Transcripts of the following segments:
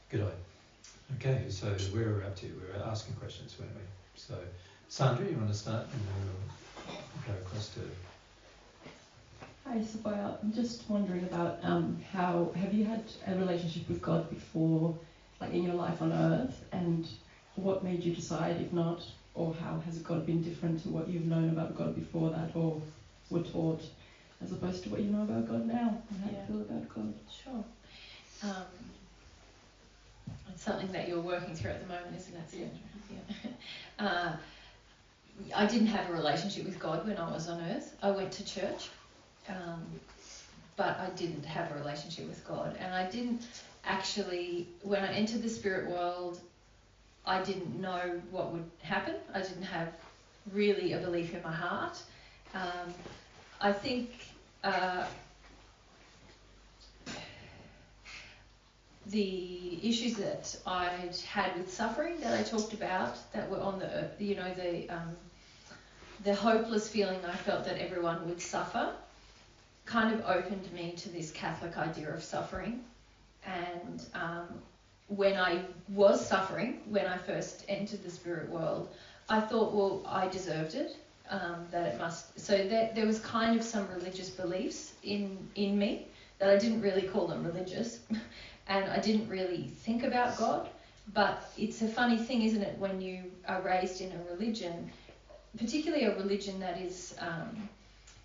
Good eye. Okay, so where we're up to, we were asking questions, weren't we? So, Sandra, you want to start, and then we'll go across to... Hi, Sapphire. I'm just wondering about how have you had a relationship with God before, like in your life on Earth, and what made you decide, if not, or how has God been different to what you've known about God before that, or were taught, as opposed to what you know about God now, and how you feel about God? Sure. It's something that you're working through at the moment, isn't it? Yeah. I didn't have a relationship with God when I was on Earth. I went to church, but I didn't have a relationship with God. And I didn't actually, when I entered the spirit world, I didn't know what would happen. I didn't have really a belief in my heart. I think the issues that I'd had with suffering that I talked about, that were on the hopeless feeling I felt that everyone would suffer, kind of opened me to this Catholic idea of suffering. And when I was suffering, when I first entered the spirit world, I thought, well, I deserved it, that it must. So there was kind of some religious beliefs in me that I didn't really call them religious, and I didn't really think about God. But it's a funny thing, isn't it, when you are raised in a religion, particularly a religion that is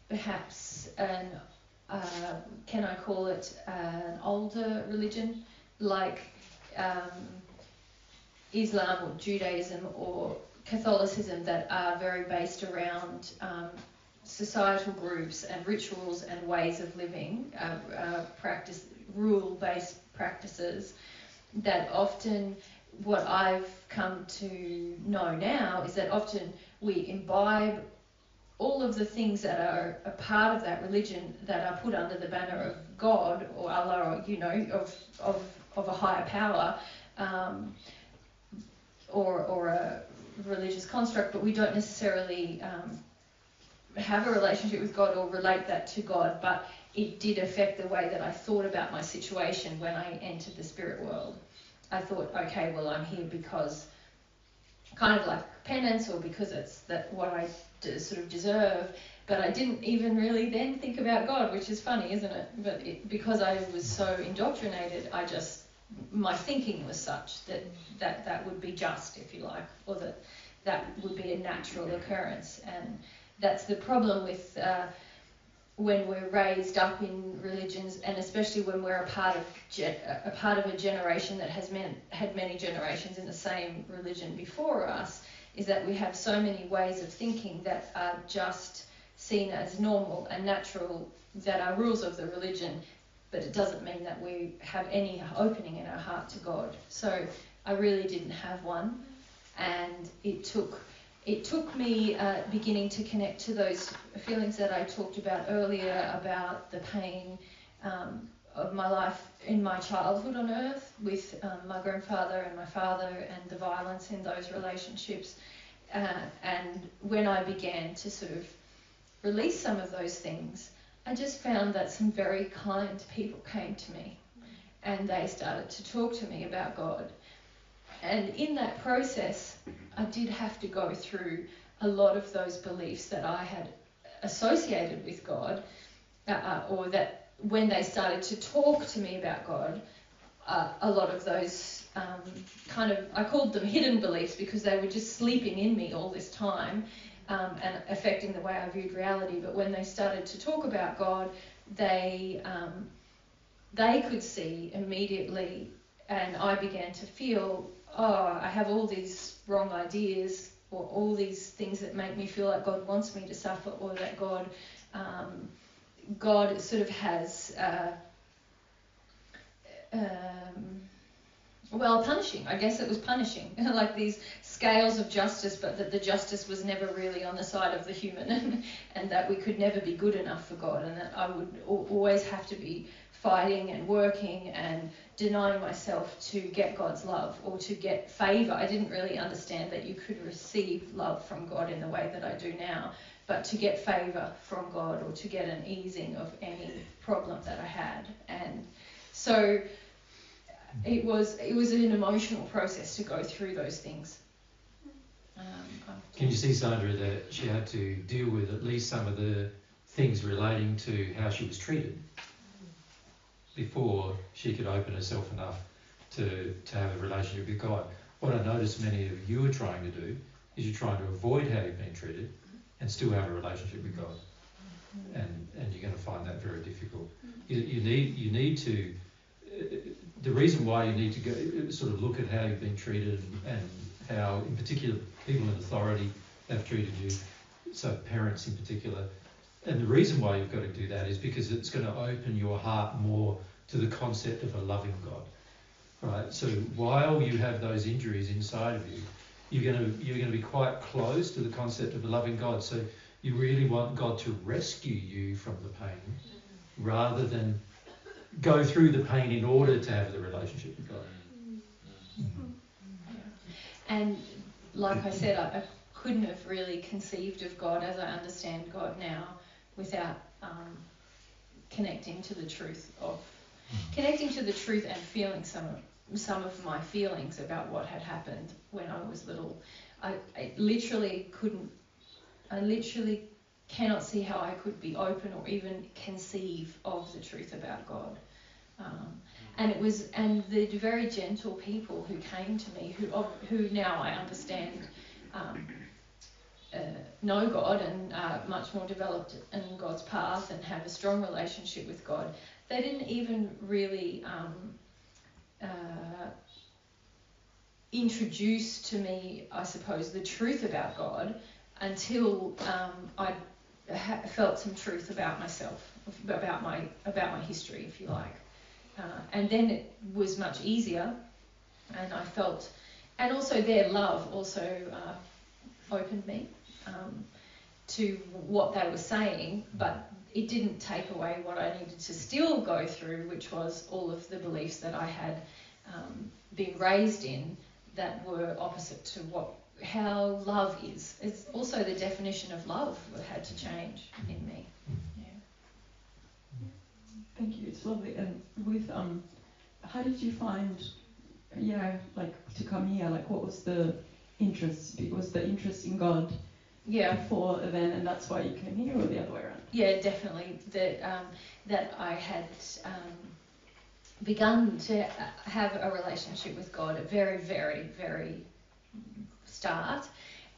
perhaps can I call it an older religion, like Islam or Judaism or Catholicism, that are very based around societal groups and rituals and ways of living, rule-based practices, that often, what I've come to know now is that often we imbibe all of the things that are a part of that religion that are put under the banner of God or Allah, or of a higher power, or a religious construct, but we don't necessarily have a relationship with God or relate that to God. But it did affect the way that I thought about my situation when I entered the spirit world. I thought, okay, well, I'm here because, kind of like penance, or because it's what I sort of deserve. But I didn't even really then think about God, which is funny, isn't it? But because I was so indoctrinated, my thinking was such that would be just, if you like, or that would be a natural occurrence. And that's the problem with when we're raised up in religions, and especially when we're a part of a generation that had many generations in the same religion before us, is that we have so many ways of thinking that are just seen as normal and natural, that are rules of the religion, but it doesn't mean that we have any opening in our heart to God. So I really didn't have one, and it took me beginning to connect to those feelings that I talked about earlier, about the pain of my life in my childhood on Earth with my grandfather and my father, and the violence in those relationships. And when I began to sort of release some of those things, I just found that some very kind people came to me, and they started to talk to me about God. And in that process, I did have to go through a lot of those beliefs that I had associated with God, or that when they started to talk to me about God, a lot of those I called them hidden beliefs, because they were just sleeping in me all this time, and affecting the way I viewed reality. But when they started to talk about God, they could see immediately, and I began to feel, I have all these wrong ideas, or all these things that make me feel like God wants me to suffer, or that God sort of has punishing. I guess it was punishing, like these scales of justice, but that the justice was never really on the side of the human, and that we could never be good enough for God, and that I would always have to be fighting and working and denying myself to get God's love, or to get favour. I didn't really understand that you could receive love from God in the way that I do now, but to get favour from God, or to get an easing of any problem that I had. And so it was an emotional process to go through those things. Can you see, Sandra, that she had to deal with at least some of the things relating to how she was treated before she could open herself enough to have a relationship with God? What I notice many of you are trying to do is you're trying to avoid how you've been treated and still have a relationship with God. And you're going to find that very difficult. You need to, the reason why you need to go sort of look at how you've been treated and how, in particular, people in authority have treated you, so parents in particular. And the reason why you've got to do that is because it's going to open your heart more to the concept of a loving God, right? So while you have those injuries inside of you, you're going to be quite close to the concept of a loving God. So you really want God to rescue you from the pain rather than go through the pain in order to have the relationship with God. And like I said, I couldn't have really conceived of God as I understand God now without connecting to the truth and feeling some of my feelings about what had happened when I was little. I literally cannot see how I could be open or even conceive of the truth about God. And the very gentle people who came to me, who now I understand know God and are much more developed in God's path and have a strong relationship with God, they didn't even really introduce to me, I suppose, the truth about God until I felt some truth about myself, about my history, if you like. And then it was much easier, and I felt, and also their love also opened me to what they were saying, but it didn't take away what I needed to still go through, which was all of the beliefs that I had been raised in that were opposite to how love is. It's also the definition of love had to change in me. Thank you. It's lovely. And with how did you find, like to come here? Like, what was the interest? Was the interest in God before then, and that's why you came here, or the other way around? Yeah, definitely. That I had begun to have a relationship with God at very, very, very start,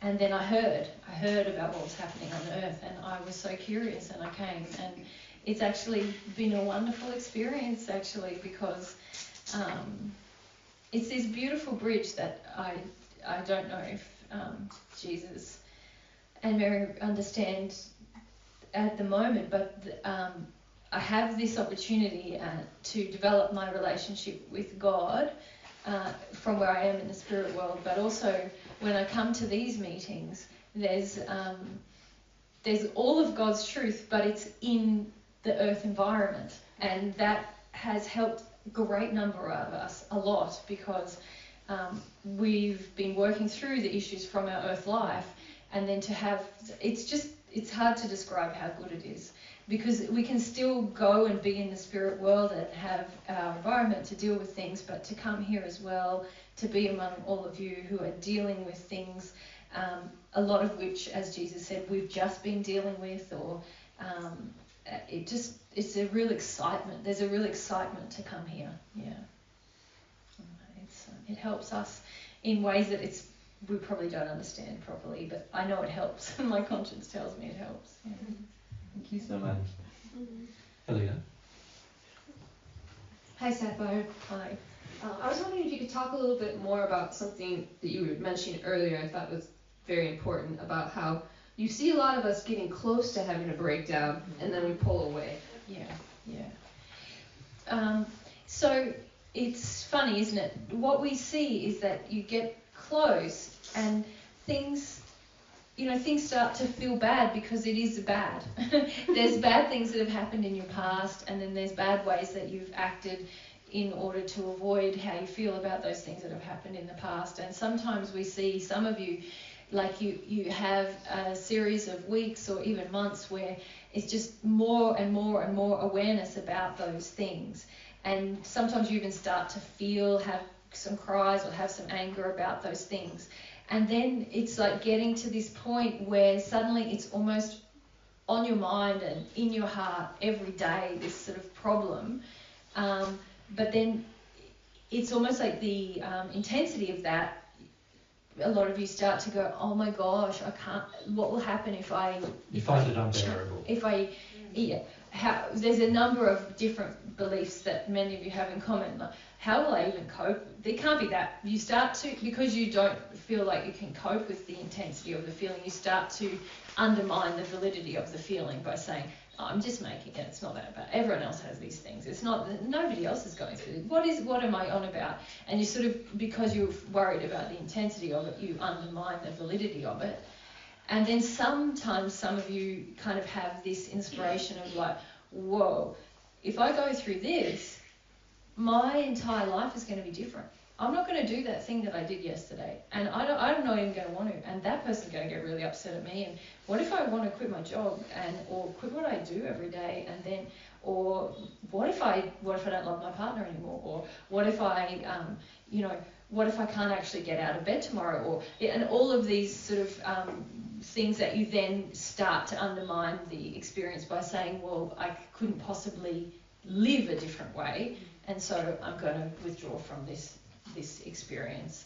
and then I heard about what was happening on earth, and I was so curious, and I came, and it's actually been a wonderful experience, actually, because it's this beautiful bridge that I don't know if Jesus and Mary understand at the moment, but I have this opportunity to develop my relationship with God from where I am in the spirit world, but also when I come to these meetings, there's all of God's truth, but it's in the earth environment, and that has helped a great number of us a lot, because we've been working through the issues from our earth life, and then to have, it's hard to describe how good it is, because we can still go and be in the spirit world and have our environment to deal with things, but to come here as well, to be among all of you who are dealing with things, a lot of which, as Jesus said, we've just been dealing with, or it's a real excitement. There's a real excitement to come here. Yeah, it helps us in ways that we probably don't understand properly, but I know it helps. My conscience tells me it helps. Yeah. Thank you so much. Helena. Hi, Sapphire. Hi. I was wondering if you could talk a little bit more about something that you were mentioning earlier. I thought was very important, about how you see a lot of us getting close to having a breakdown, and then we pull away. Yeah. So it's funny, isn't it? What we see is that you get close, and things start to feel bad, because it is bad. There's bad things that have happened in your past, and then there's bad ways that you've acted in order to avoid how you feel about those things that have happened in the past. And sometimes we see some of you, like you have a series of weeks or even months where it's just more and more and more awareness about those things. and sometimes you even start to have some cries or have some anger about those things. And then it's like getting to this point where suddenly it's almost on your mind and in your heart every day, this sort of problem. But then it's almost like the intensity of that, a lot of you start to go, oh my gosh, I can't, what will happen if I... You find it unbearable. There's a number of different beliefs that many of you have in common. Like, how will I even cope? There can't be that. You start to, because you don't feel like you can cope with the intensity of the feeling, you start to undermine the validity of the feeling by saying, oh, I'm just making it, it's not that bad. Everyone else has these things. It's not, nobody else is going through it. What am I on about? And you sort of, because you're worried about the intensity of it, you undermine the validity of it. And then sometimes some of you kind of have this inspiration of like, whoa, if I go through this, my entire life is going to be different. I'm not going to do that thing that I did yesterday, and I'm not even going to want to, and that person's going to get really upset at me. And what if I want to quit my job, or quit what I do every day, and then, or what if I don't love my partner anymore, or what if I what if I can't actually get out of bed tomorrow, and all of these sort of things that you then start to undermine the experience by saying, well, I couldn't possibly live a different way, and so I'm going to withdraw from this experience.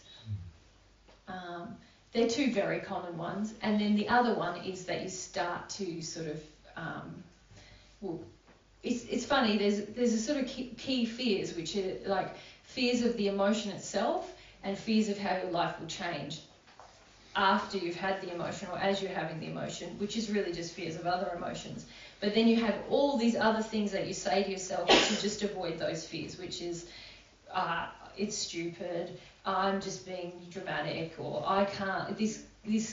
They're two very common ones. And then the other one is that you start to sort of, it's funny, there's a sort of key fears, which are like fears of the emotion itself and fears of how your life will change after you've had the emotion or as you're having the emotion, which is really just fears of other emotions. But then you have all these other things that you say to yourself to just avoid those fears, which is, it's stupid, I'm just being dramatic, or I can't, this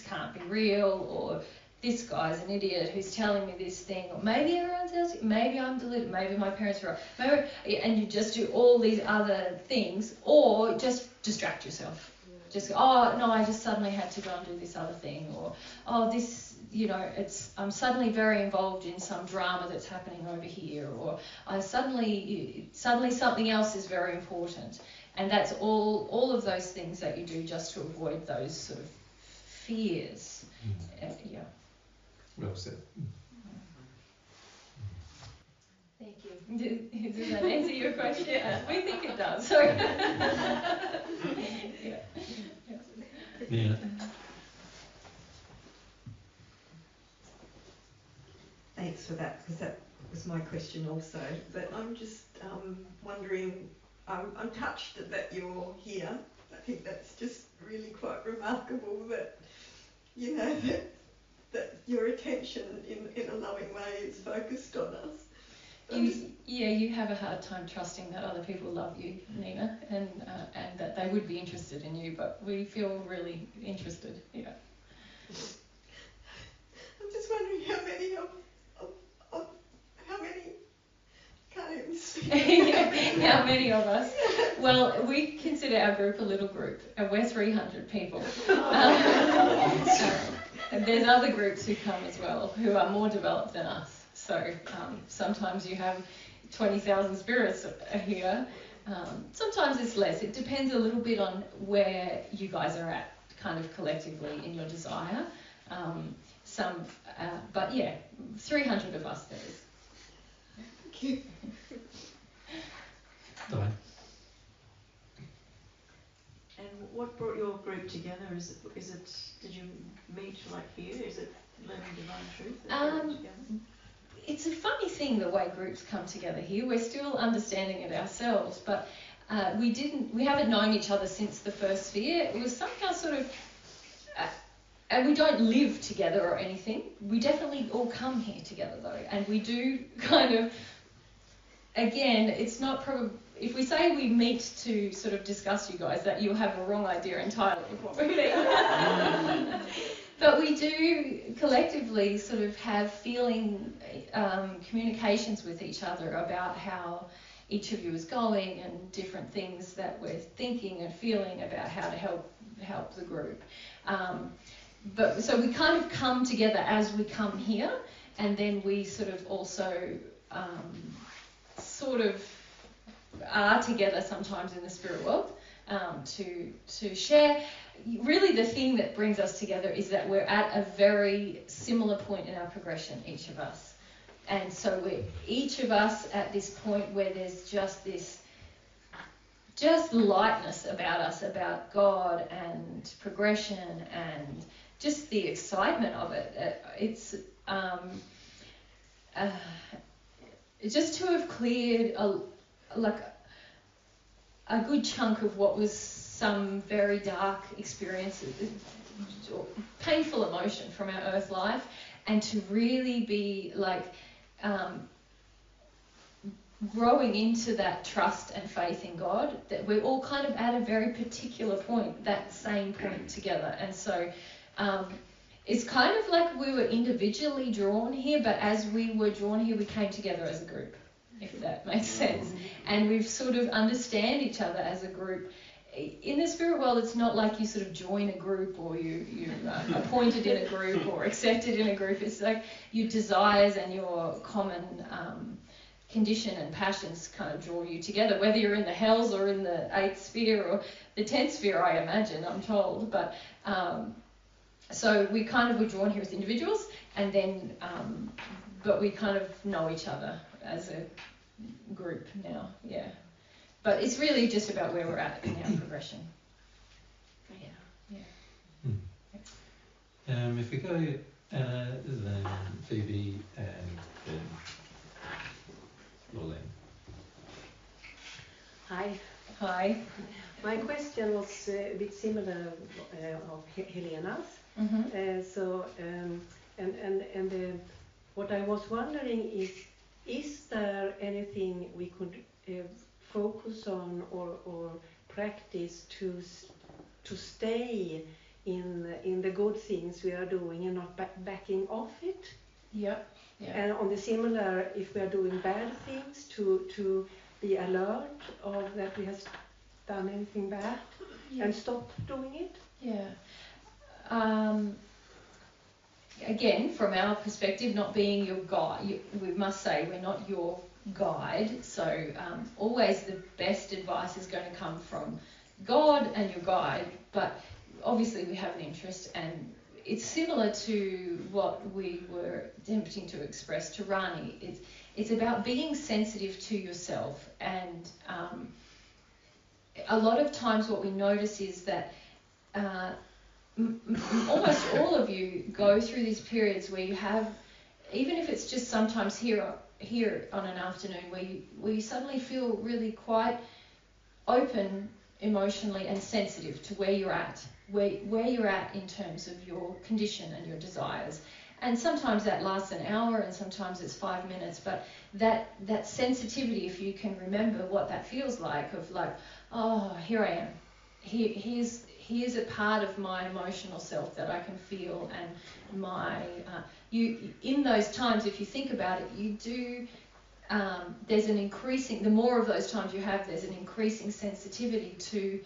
can't be real, or this guy's an idiot who's telling me this thing, or maybe everyone tells you, maybe I'm deluded, maybe my parents are right, and you just do all these other things, or just distract yourself. Just go, oh no, I just suddenly had to go and do this other thing, or oh this, I'm suddenly very involved in some drama that's happening over here, or I suddenly something else is very important, and that's all of those things that you do just to avoid those sort of fears. Yeah. Well said. Thank you. Does that answer your question? Yeah, we think it does. So. Yeah. Thanks for that, because that was my question also. But I'm just wondering, I'm touched that you're here. I think that's just really quite remarkable that, that your attention in a loving way is focused on us. You have a hard time trusting that other people love you, Nina, and that they would be interested in you, but we feel really interested. Yeah. I'm just wondering how many can't even see. How many of us? Well, we consider our group a little group, and we're 300 people. And there's other groups who come as well, who are more developed than us. So sometimes you have 20,000 spirits here. Sometimes it's less. It depends a little bit on where you guys are at, kind of collectively in your desire. But yeah, 300 of us there is. Thank you. Diane. And what brought your group together? Is it? Did you meet like here? Is it Learning Divine Truth that brought you together? It's a funny thing the way groups come together here. We're still understanding it ourselves, but we haven't known each other since the first sphere. It was somehow sort of, and we don't live together or anything. We definitely all come here together though, and we do kind of, again, it's not probably, if we say we meet to sort of discuss you guys, that you'll have a wrong idea entirely of what we're doing. But we do collectively sort of have feeling communications with each other about how each of you is going and different things that we're thinking and feeling about how to help the group. But so we kind of come together as we come here, and then we sort of also are together sometimes in the spirit world to share. Really, the thing that brings us together is that we're at a very similar point in our progression, each of us. And so we're each of us at this point where there's just lightness about us, about God and progression and just the excitement of it. It's just to have cleared a good chunk of what was some very dark experiences, painful emotion from our earth life, and to really be growing into that trust and faith in God, that we're all kind of at a very particular point, that same point together. And so it's kind of like we were individually drawn here, but as we were drawn here, we came together as a group, if that makes sense. And we've sort of understand each other as a group. In the spirit world, it's not like you sort of join a group or you're appointed in a group or accepted in a group. It's like your desires and your common condition and passions kind of draw you together, whether you're in the hells or in the 8th sphere or the 10th sphere, I imagine, I'm told. But so we kind of were drawn here as individuals, and then but we kind of know each other as a group now, yeah. But it's really just about where we're at in our progression. If we go Anna, then Phoebe, and then Lorraine. Hi. Hi. My question was a bit similar of Helena's. What I was wondering is there anything we could focus on or practice to stay in the good things we are doing and not backing off it? Yeah. And on the similar, if we are doing bad things, to be alert of that we have done anything bad and stop doing it. Yeah. Again, from our perspective, not being your guide, we must say we're not your guide. So always the best advice is going to come from God and your guide. But obviously we have an interest, and it's similar to what we were attempting to express to Rani. It's about being sensitive to yourself, and a lot of times what we notice is that almost all of you go through these periods where you have, even if it's just sometimes here on an afternoon, where you suddenly feel really quite open emotionally and sensitive to where you're at. Where you're at in terms of your condition and your desires. And sometimes that lasts an hour and sometimes it's 5 minutes, but that sensitivity, if you can remember what that feels like, of like, oh, here I am. Here's a part of my emotional self that I can feel, and you in those times, if you think about it, you do, there's an increasing, the more of those times you have, there's an increasing sensitivity to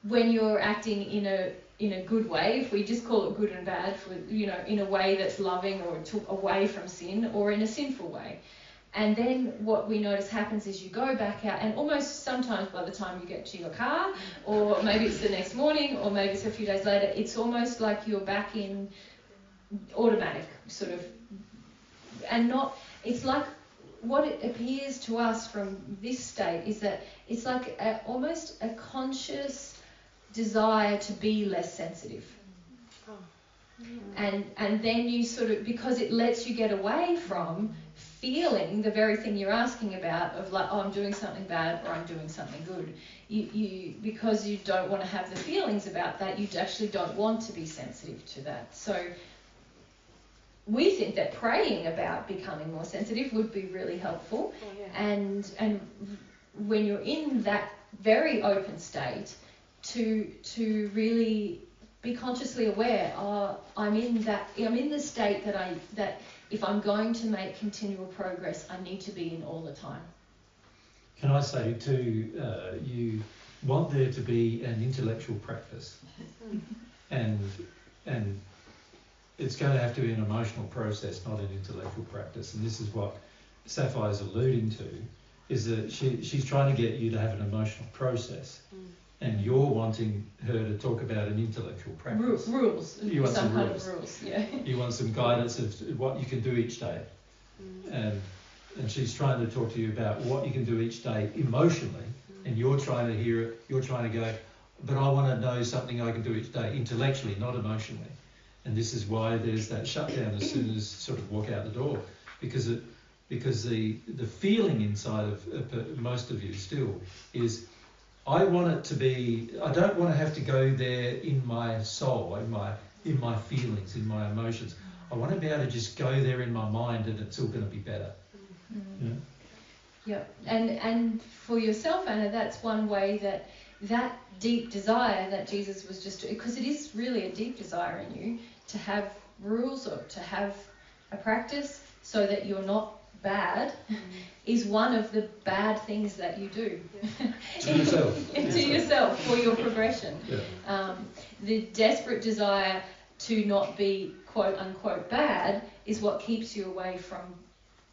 when you're acting in a good way, if we just call it good and bad, for, in a way that's loving or away from sin, or in a sinful way. And then what we notice happens is you go back out, and almost sometimes by the time you get to your car, or maybe it's the next morning, or maybe it's a few days later, it's almost like you're back in automatic sort of, and not, it's like, what it appears to us from this state is that it's like almost a conscious desire to be less sensitive. And then you sort of, because it lets you get away from feeling the very thing you're asking about, of like, oh, I'm doing something bad or I'm doing something good. You because you don't want to have the feelings about that, you actually don't want to be sensitive to that. So we think that praying about becoming more sensitive would be really helpful. And when you're in that very open state, to really be consciously aware, I'm in the state that if I'm going to make continual progress, I need to be in all the time. Can I say too, you want there to be an intellectual practice, and it's going to have to be an emotional process, not an intellectual practice. And this is what Sapphire's alluding to, is that she's trying to get you to have an emotional process, and you're wanting her to talk about an intellectual practice. Rules. You want some kind rules. of rules, yeah. You want some guidance of what you can do each day, and she's trying to talk to you about what you can do each day emotionally, and you're trying to hear it. You're trying to go, but I want to know something I can do each day intellectually, not emotionally. And this is why there's that shutdown as soon as sort of walk out the door, because the feeling inside of most of you still is, I want it to be. I don't want to have to go there in my soul, in my feelings, in my emotions. I want to be able to just go there in my mind, and it's all going to be better. Yeah, and for yourself, Anna, that's one way that deep desire that Jesus was just, because it is really a deep desire in you to have rules or to have a practice so that you're not bad, is one of the bad things that you do To yourself. to yourself for your progression. Yeah. The desperate desire to not be quote unquote bad is what keeps you away from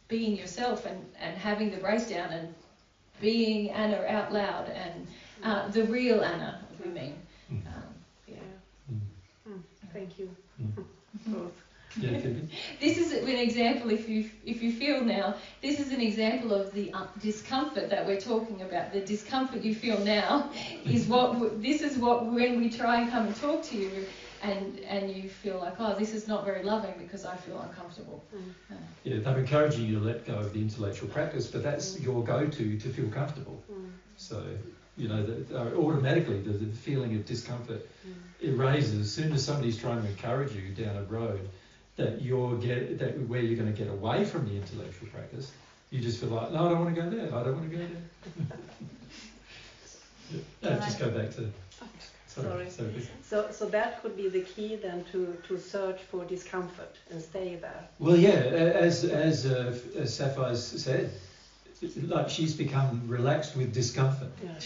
being yourself and having the breakdown and being Anna out loud and the real Anna, we mean. Thank you. Both. Yeah, this is an example, if you feel now, this is an example of the discomfort that we're talking about. The discomfort you feel now is when we try and come and talk to you and you feel like, oh, this is not very loving because I feel uncomfortable. Yeah, they're encouraging you to let go of the intellectual practice, but that's your go-to to feel comfortable. So, automatically the feeling of discomfort erases as soon as somebody's trying to encourage you down a road that where you're going to get away from the intellectual practice. You just feel like, no, I don't want to go there. I don't want to go there. Just go back to. Sorry. So that could be the key then to search for discomfort and stay there. Well, yeah, as Sapphire said, like she's become relaxed with discomfort. Yeah.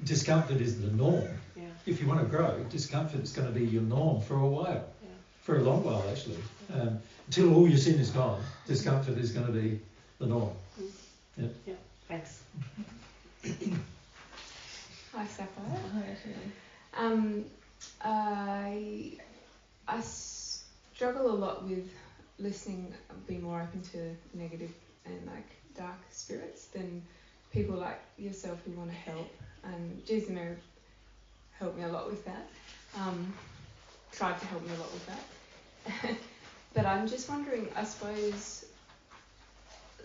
Discomfort is the norm. Yeah. If you want to grow, discomfort is going to be your norm for a while, for a long while actually, until all your sin is gone. Discomfort is going to be the norm. Yeah. Yeah. Thanks. Hi, Sapphire. I struggle a lot with listening, being more open to negative and like dark spirits than people like yourself who want to help. And Jesus and Mary helped me a lot with that. Tried to help me a lot with that. But I'm just wondering, I suppose,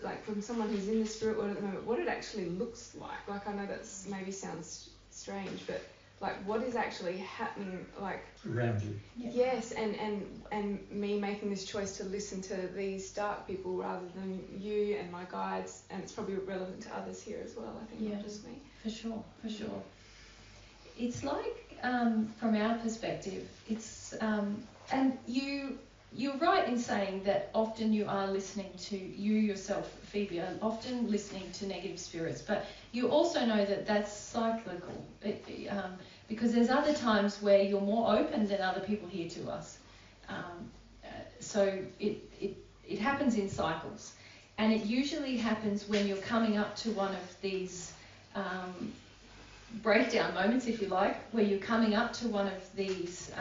like from someone who's in the spirit world at the moment, what it actually looks like. Like I know that maybe sounds strange, but like what is actually happening, like around you. Yes, and me making this choice to listen to these dark people rather than you and my guides, and it's probably relevant to others here as well, I think, not just me. For sure. It's like, from our perspective, it's and you're right in saying that often you are listening to you yourself, Phoebe, are often listening to negative spirits, but you also know that that's cyclical, because there's other times where you're more open than other people here to us. So it happens in cycles, and it usually happens when you're coming up to one of these breakdown moments, if you like, where you're coming up to one of these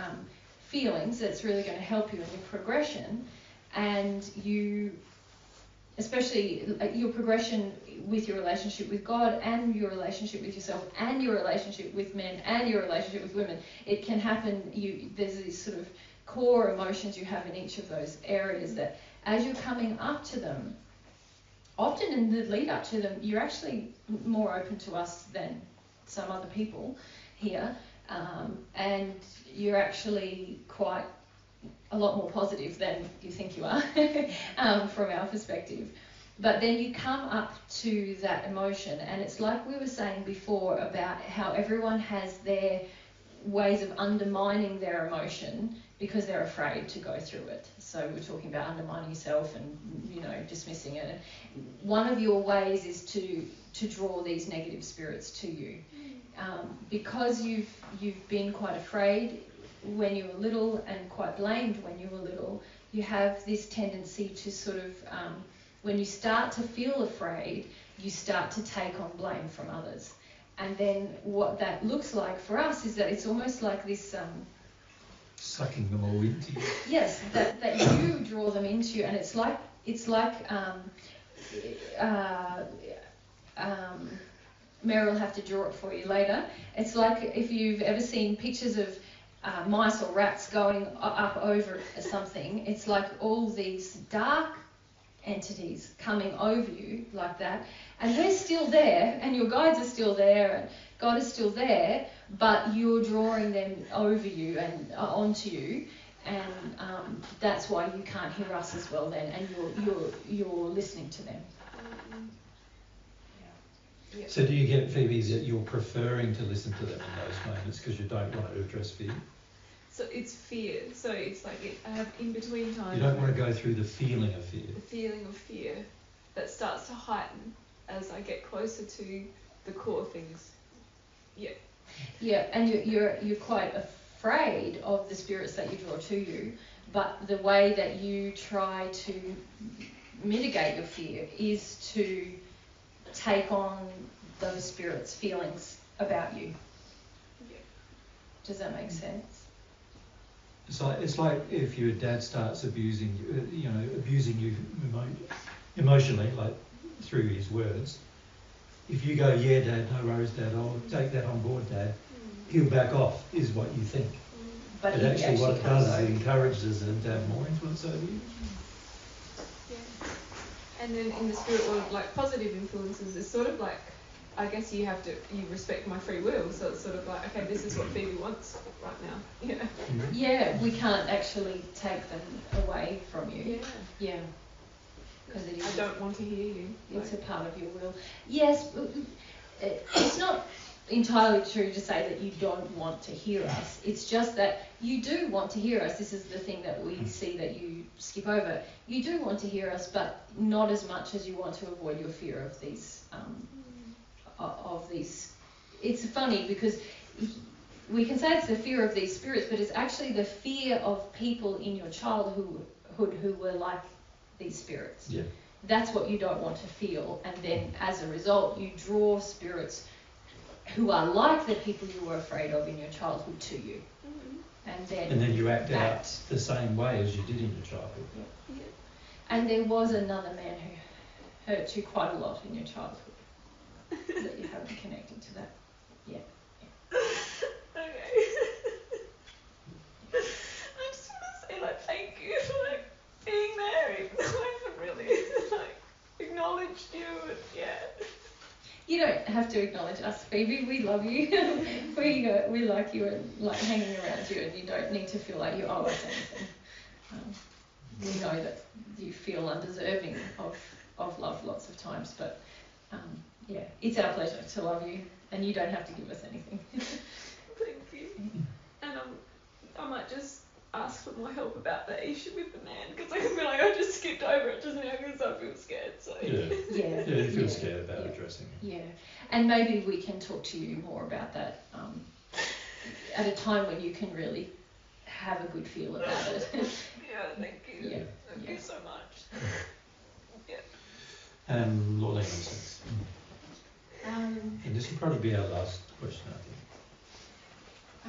feelings that's really going to help you in your progression, and you, especially your progression with your relationship with God and your relationship with yourself and your relationship with men and your relationship with women, it can happen. There's these sort of core emotions you have in each of those areas that as you're coming up to them, often in the lead up to them, you're actually more open to us than some other people here. And you're actually quite a lot more positive than you think you are from our perspective. But then you come up to that emotion, and it's like we were saying before about how everyone has their ways of undermining their emotion because they're afraid to go through it. So we're talking about undermining yourself and dismissing it. One of your ways is to draw these negative spirits to you. Because you've been quite afraid when you were little and quite blamed when you were little, you have this tendency to sort of, when you start to feel afraid, you start to take on blame from others. And then what that looks like for us is that it's almost like this sucking them all into you. yes, that you draw them into, and it's like Mary will have to draw it for you later. It's like if you've ever seen pictures of mice or rats going up over something, it's like all these dark entities coming over you like that, and they're still there, and your guides are still there, and God is still there, but you're drawing them over you and onto you, and that's why you can't hear us as well then, and you're listening to them. So do you get, Phoebe, that you're preferring to listen to them in those moments because you don't want to address fear? So it's fear. So it's like I have in between times. You don't want to go through the feeling of fear. The feeling of fear that starts to heighten as I get closer to the core things. Yeah. Yeah, and you're quite afraid of the spirits that you draw to you, but the way that you try to mitigate your fear is to take on those spirits' feelings about you. Yeah. Does that make sense? It's like if your dad starts abusing you emotionally, like through his words. If you go, yeah, Dad, no worries, Dad, I'll take that on board, Dad, he'll back off, is what you think. But actually what it does, it encourages him to have more influence over you. Yeah. And then in the spirit world, like positive influences is sort of like, I guess you respect my free will, so it's sort of like, okay, this is what Phoebe wants right now. Yeah. Yeah, we can't actually take them away from you. Yeah. Yeah. Because it is. I don't want to hear you. It's a part of your will. Yes, it's not entirely true to say that you don't want to hear us. It's just that you do want to hear us. This is the thing that we see that you skip over. You do want to hear us, but not as much as you want to avoid your fear of these. It's funny because we can say it's the fear of these spirits, but it's actually the fear of people in your childhood who were like these spirits. Yeah. That's what you don't want to feel, and then as a result you draw spirits who are like the people you were afraid of in your childhood to you. And then you act out the same way as you did in your childhood. Yeah. Yeah. And there was another man who hurt you quite a lot in your childhood that you haven't connected to that. Yeah. Okay. I just want to say thank you for being there, even though I haven't really acknowledged you. And, yeah. You don't have to acknowledge us, Phoebe. We love you. we like you and like hanging around you, and you don't need to feel like you owe us anything. We know that you feel undeserving of love lots of times, but yeah, it's our pleasure to love you, and you don't have to give us anything. Thank you. And I might just ask for more help about that issue with the man, because I feel like I just skipped over it just now because I feel scared. So yeah, you feel scared about addressing it. Yeah, and maybe we can talk to you more about that at a time when you can really have a good feel about it. Yeah, thank you. Yeah. Thank you so much. Yeah. And Lord Anderson. And this will probably be our last question, I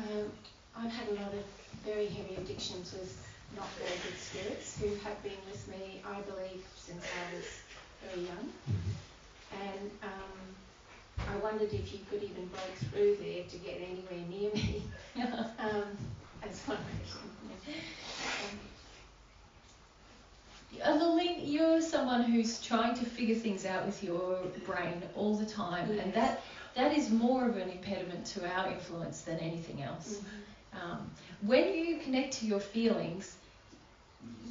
think. I've had a lot of very heavy addictions with not very good spirits who have been with me, I believe, since I was very young. And I wondered if you could even break through there to get anywhere near me. That's one question. Lillian, you're someone who's trying to figure things out with your brain all the time, and that is more of an impediment to our influence than anything else. When you connect to your feelings,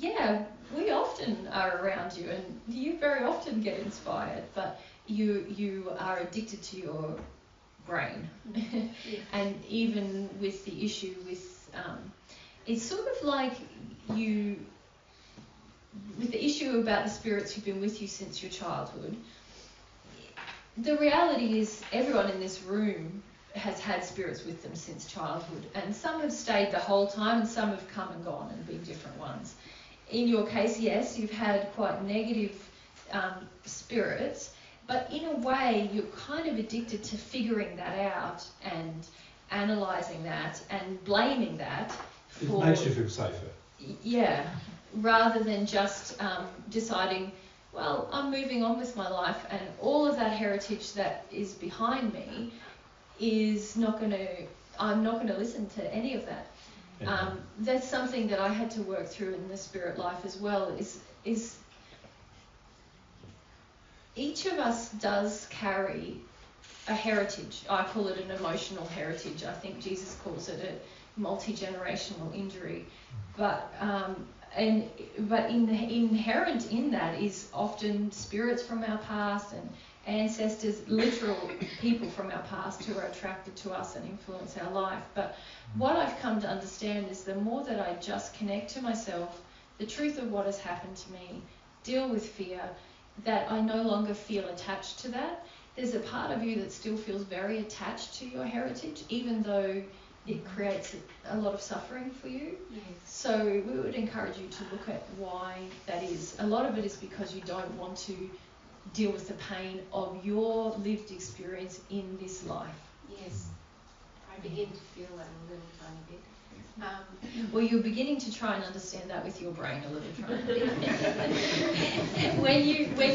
we often are around you, and you very often get inspired, but you are addicted to your brain. And even with the issue with, it's sort of like with the issue about the spirits who've been with you since your childhood, the reality is everyone in this room has had spirits with them since childhood, and some have stayed the whole time and some have come and gone and been different ones. In your case, yes, you've had quite negative spirits, But in a way, you're kind of addicted to figuring that out and analysing that and blaming that for... It makes you feel safer. Yeah, rather than just deciding, well, I'm moving on with my life, and all of that heritage that is behind me is not going to... I'm not going to listen to any of that. Yeah. That's something that I had to work through in the spirit life as well, is each of us does carry a heritage. I call it an emotional heritage. I think Jesus calls it a multi-generational injury. But inherent in that is often spirits from our past and ancestors, literal people from our past who are attracted to us and influence our life. But what I've come to understand is the more that I just connect to myself, the truth of what has happened to me, deal with fear, that I no longer feel attached to that. There's a part of you that still feels very attached to your heritage, even though it creates a lot of suffering for you. Yes. So we would encourage you to look at why that is. A lot of it is because you don't want to deal with the pain of your lived experience in this life. Yes. I begin to feel that a little tiny bit. Well, you're beginning to try and understand that with your brain a little tiny bit. when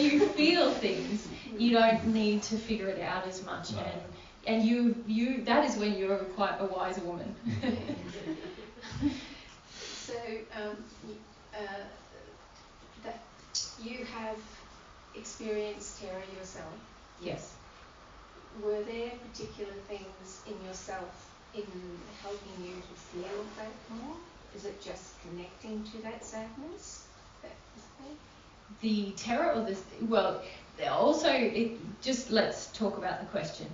you feel things, you don't need to figure it out as much, No. and you that is when you're quite a wise woman. So that you have experienced terror yourself. Yes. Were there particular things in yourself in helping you to feel that more? Is it just connecting to that sadness? The terror or the... Well, also, let's talk about the question.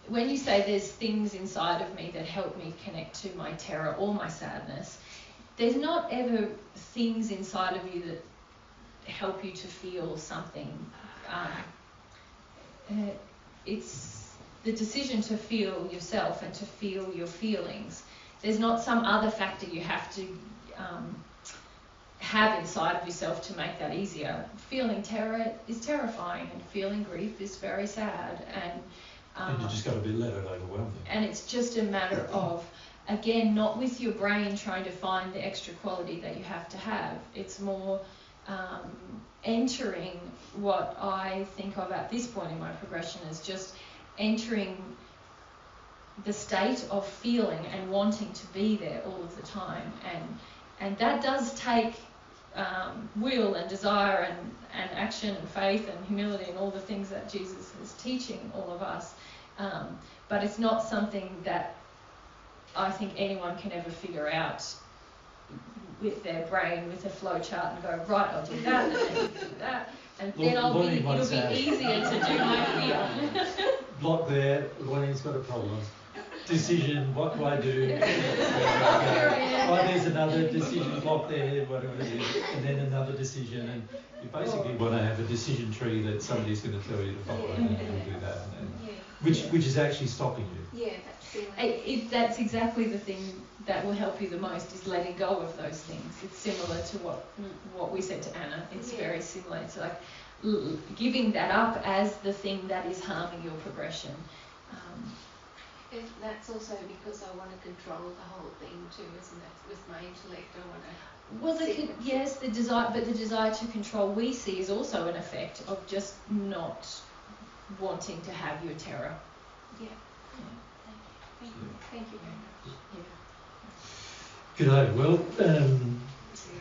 When you say there's things inside of me that help me connect to my terror or my sadness, there's not ever things inside of you that help you to feel something. It's the decision to feel yourself and to feel your feelings. There's not some other factor you have to have inside of yourself to make that easier. Feeling terror is terrifying, and feeling grief is very sad, And you just got to be let it overwhelm you. and it's just a matter of, again, not with your brain trying to find the extra quality that you have to have. It's more entering what I think of at this point in my progression as just entering the state of feeling and wanting to be there all of the time, and that does take will and desire and action and faith and humility and all the things that Jesus is teaching all of us, but it's not something that I think anyone can ever figure out with their brain with a flow chart and go, right, I'll do that and then do that, and then it'll be easier to do my fear. Block there, Lonnie's got a problem. Decision, what do I do? Oh, there's another decision block there, whatever it is, and then another decision, and you basically want to have a decision tree that somebody's going to tell you to follow, and then you'll do that, which is actually stopping you. Yeah, that's feeling. That's exactly the thing that will help you the most, is letting go of those things. It's similar to what we said to Anna. It's very similar. It's like giving that up as the thing that is harming your progression. And that's also because I want to control the whole thing too, isn't it? With my intellect, I want to. Well, yes, the desire to control we see is also an effect of just not wanting to have your terror. Yeah. Thank you very much. Good. Well,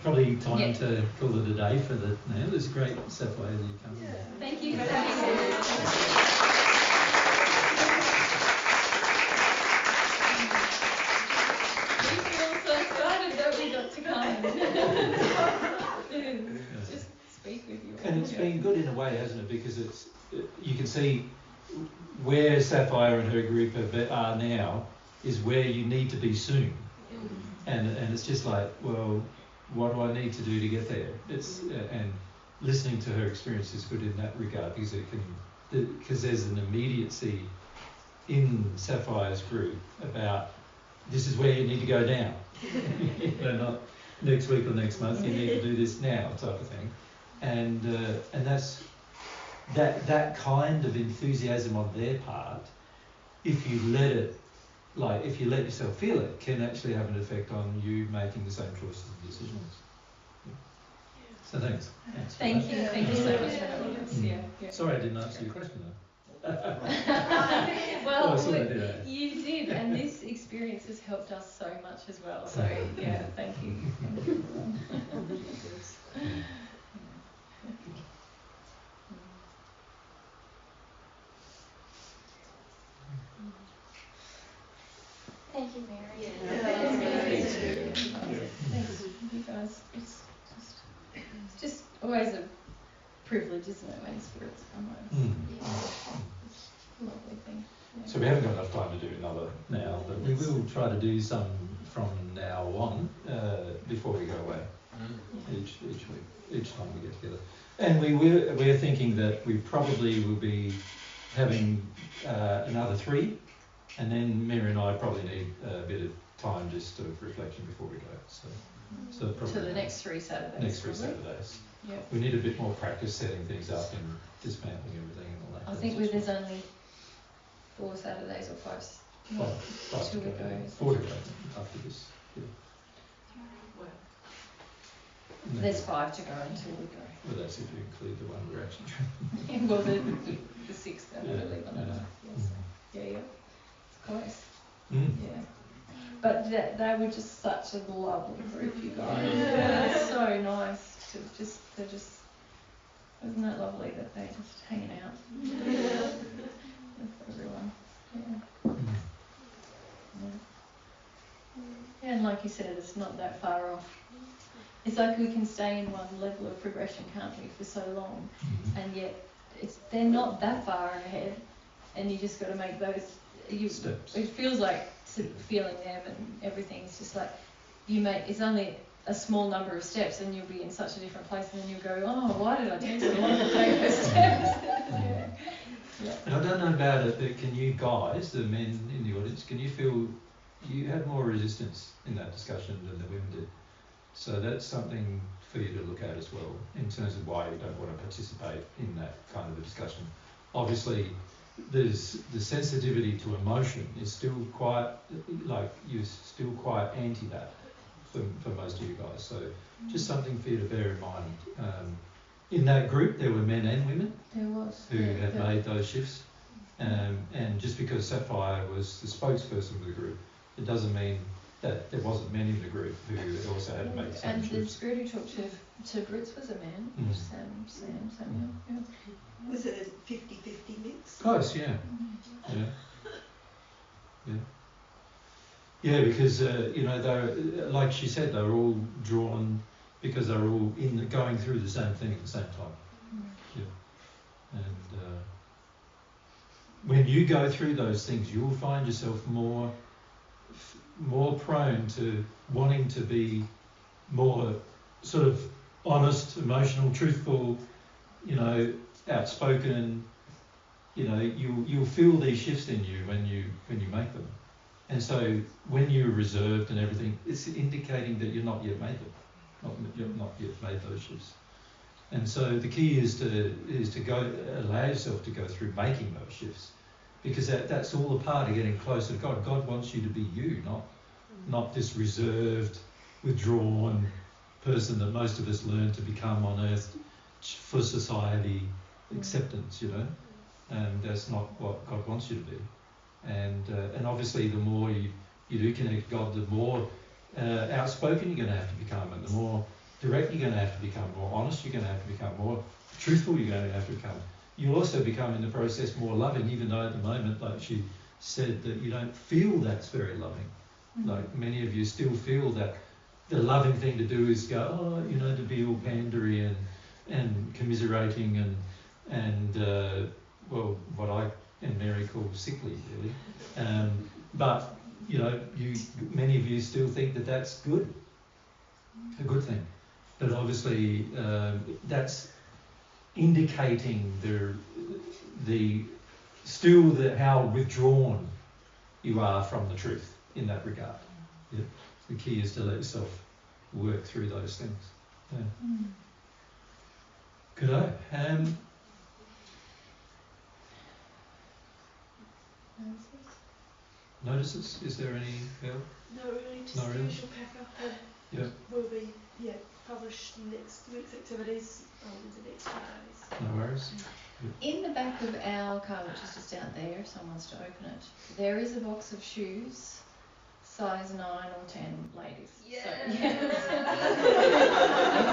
probably time to call it a day for the. It was great, Sapphire, that you come. Yeah. Thank you for having me. Just speak with you. And it's been good in a way, hasn't it? Because you can see where Sapphire and her group are now is where you need to be soon. And it's just like, well, what do I need to do to get there? And listening to her experience is good in that regard, because there's an immediacy in Sapphire's group about this is where you need to go now. Not next week or next month, you need to do this now type of thing. And that's that kind of enthusiasm on their part, if you let it, like if you let yourself feel it, can actually have an effect on you making the same choices and decisions. Yeah. So thanks. Thank you so much for having us. Yeah. Sorry I didn't answer your question though. Well, Oh, you did, and this experience has helped us so much as well. So yeah, thank you. Thank you, Mary. Thanks, you guys. It's just always a privilege, isn't it, when spirits come home? It's a lovely thing. Yeah. So we haven't got enough time to do another now, but we will try to do some from now on before we go away. Each week, each time we get together. And we're thinking that we probably will be having another 3, and then Mary and I probably need a bit of time just of reflection before we go. So probably to the next 3 Saturdays. Next 3 Saturdays. Yeah. We need a bit more practice setting things up and dismantling everything and all that. I think there's only 4 Saturdays or 5. 5 to Till we go. go. 4 to go after this. Yeah. There's 5 to go until we go. Well, that's if you include the one we're actually trying. Well, the 6th, and we'll leave on that. Yeah. It's close. Yeah. But they were just such a lovely group, you guys. Yeah. So nice to they're just, isn't that lovely that they're just hanging out with everyone. Yeah. And like you said, it's not that far off. It's like we can stay in one level of progression, can't we, for so long, and yet they're not that far ahead, and you just got to make those steps. It feels like feeling them and everything. It's just like it's only a small number of steps, and you'll be in such a different place, and then you'll go, oh, why did I do so long to take those steps? Yeah. And I don't know about it, but can you guys, the men in the audience, can you feel you had more resistance in that discussion than the women did? So that's something for you to look at as well, in terms of why you don't want to participate in that kind of a discussion. Obviously, there's the sensitivity to emotion is still quite, like, you're still quite anti that for most of you guys. So just something for you to bear in mind. In that group, there were men and women who had made those shifts. And just because Sapphire was the spokesperson for the group, it doesn't mean that there wasn't men in the group who also had to make the same shifts. And the spirit who talked to Brits was a man, Samuel. Yeah. Was it a 50-50 mix? Close, yeah. Yeah, because, they're, like she said, they were all drawn because they were all going through the same thing at the same time. Yeah. And when you go through those things, you'll find yourself more prone to wanting to be more sort of honest, emotional, truthful, outspoken. You'll feel these shifts in you when you make them. And so when you're reserved and everything, it's indicating that you're not yet made them, you've not yet made those shifts. And so the key is to allow yourself to go through making those shifts, because that's all a part of getting closer to God. God wants you to be you, not this reserved, withdrawn person that most of us learn to become on earth for society acceptance, and that's not what God wants you to be. And obviously the more you do connect with God, the more outspoken you're going to have to become, and the more direct you're going to have to become, more honest you're going to have to become, more truthful you're going to have to become. You'll also become in the process more loving, even though at the moment, like she said, that you don't feel that's very loving. Like many of you still feel that the loving thing to do is go, to be all pandery and commiserating and what I and Mary call sickly, really. But many of you still think that that's good, a good thing. But obviously, that's indicating how withdrawn you are from the truth in that regard. Yeah? The key is to let yourself work through those things. Yeah. Good. Notices? Is there any, Bill? No, really, just Not the really? usual pack up and Yeah. will be published in next week's activities in the next few days. No worries. In the back of our car, which is just out there, if someone wants to open it, there is a box of shoes, size 9 or 10, ladies. Yeah.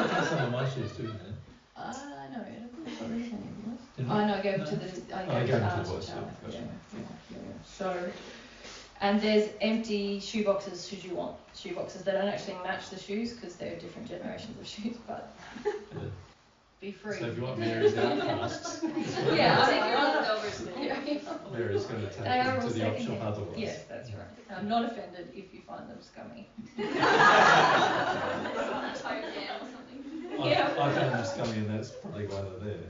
That's some of my shoes too, isn't it? No, I don't think there is any of them. Didn't Oh it? no, I gave it No. to the. I gave it to Art the boys, Charlie. yeah, gotcha. Yeah. So, and there's empty shoe boxes should you want shoe boxes. They don't actually match the shoes because they're different generations of shoes, but Yeah. be free. So if you want Mary's outcasts, Yeah, I Take think your you're leftovers then. Mary's going to take They are them all to the op shop secondhand. otherwise. Yes, that's right. I'm not offended if you find them scummy. Tired man or something. Yeah. I found them scummy and that's probably why they're there.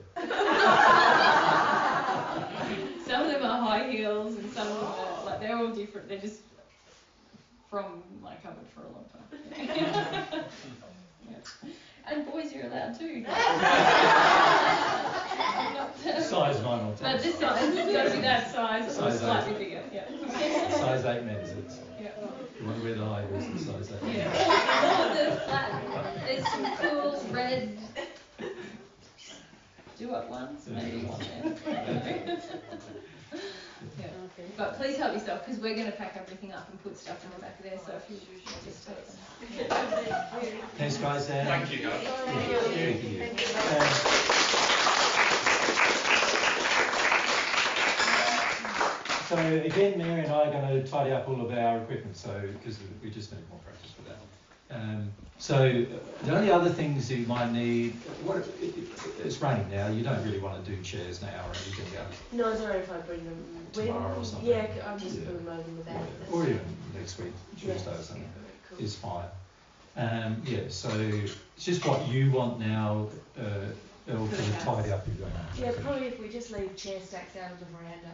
Some of them are high heels and some of them are, like, they're all different. They're just from my cupboard for a long time. Yeah. And boys, you're allowed too. Size 9 or 10. But this size, it's got to be that size or Size slightly 8. bigger. Yeah. Size 8 men's. It's, Yeah. you want to wear the high heels in size 8. Yeah. There's some cool red do-up ones, maybe one there. Yeah. But please help yourself because we're going to pack everything up and put stuff in the back of there. So if you just take them. Thanks, guys. Thank you, guys. Thank you. So again, Mary and I are going to tidy up all of our equipment, so because we just need more practice for that. So the only other things you might need, it's raining now. You don't really want to do chairs now or anything else. No, it's alright if I bring them Tomorrow or something. Yeah, I'll just Yeah. put them over in the bag. Yeah. Or even next week, Tuesday or something, Cool. is fine. So it's just what you want now, it'll For the kind of house. tidy up your going. Yeah, probably if we just leave chair stacks out of the veranda.